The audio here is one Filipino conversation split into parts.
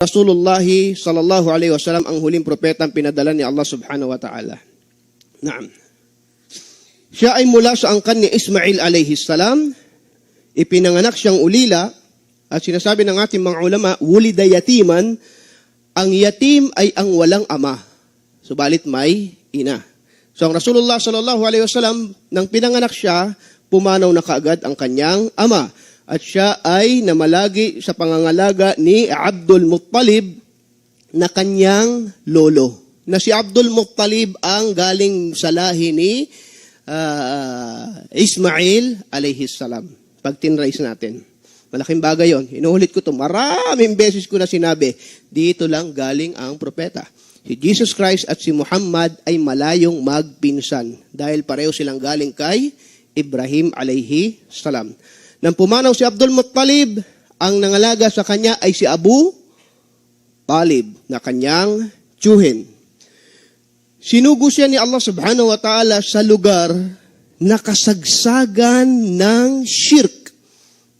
Rasulullah sallallahu alaihi wasallam ang huling propeta ang pinadala ni Allah subhanahu wa ta'ala. Naam. Siya ay mula sa angkan ni Ismail alaihi salam. Ipinanganak siyang ulila at sinasabi ng ating mga ulama, wulida yatiman. Ang yatim ay ang walang ama. Subalit may ina. So ang Rasulullah sallallahu alaihi wasallam nang pinanganak siya, pumanaw na kaagad ang kanyang ama. At siya ay namalagi sa pangangalaga ni Abdul Muttalib na kanyang lolo. Na si Abdul Muttalib ang galing sa lahi ni Ismail alayhi salam. Pag tinrace natin. Malaking bagay yon. Inuulit ko to. Maraming beses ko na sinabi, dito lang galing ang propeta. Si Jesus Christ at si Muhammad ay malayong magpinsan. Dahil pareho silang galing kay Ibrahim alayhi salam. Nang pumanaw si Abdul Muttalib, ang nangalaga sa kanya ay si Abu Talib na kanyang tiyuhin. Sinugo siya ni Allah subhanahu wa ta'ala sa lugar na kasagsagan ng shirk.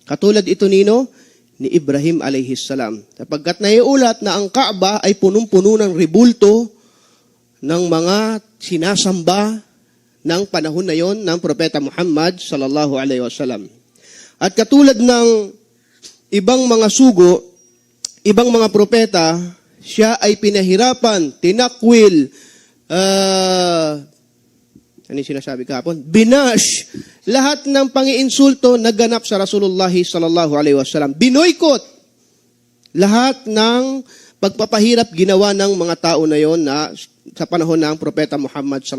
Katulad ito nino ni Ibrahim alayhi salam. Sapagkat naiulat na ang Kaaba ay punong-puno ng ribulto ng mga sinasamba ng panahon na yon ng Propeta Muhammad sallallahu alaihi wasallam. At katulad ng ibang mga sugo, ibang mga propeta, siya ay pinahirapan, tinakwil, ano sinasabi kahapon? Binash. Lahat ng pangiinsulto naganap sa Rasulullah sallallahu alaihi wasallam. Binoykot. Lahat ng pagpapahirap ginawa ng mga tao na yon na sa panahon ng Propeta Muhammad sallallahu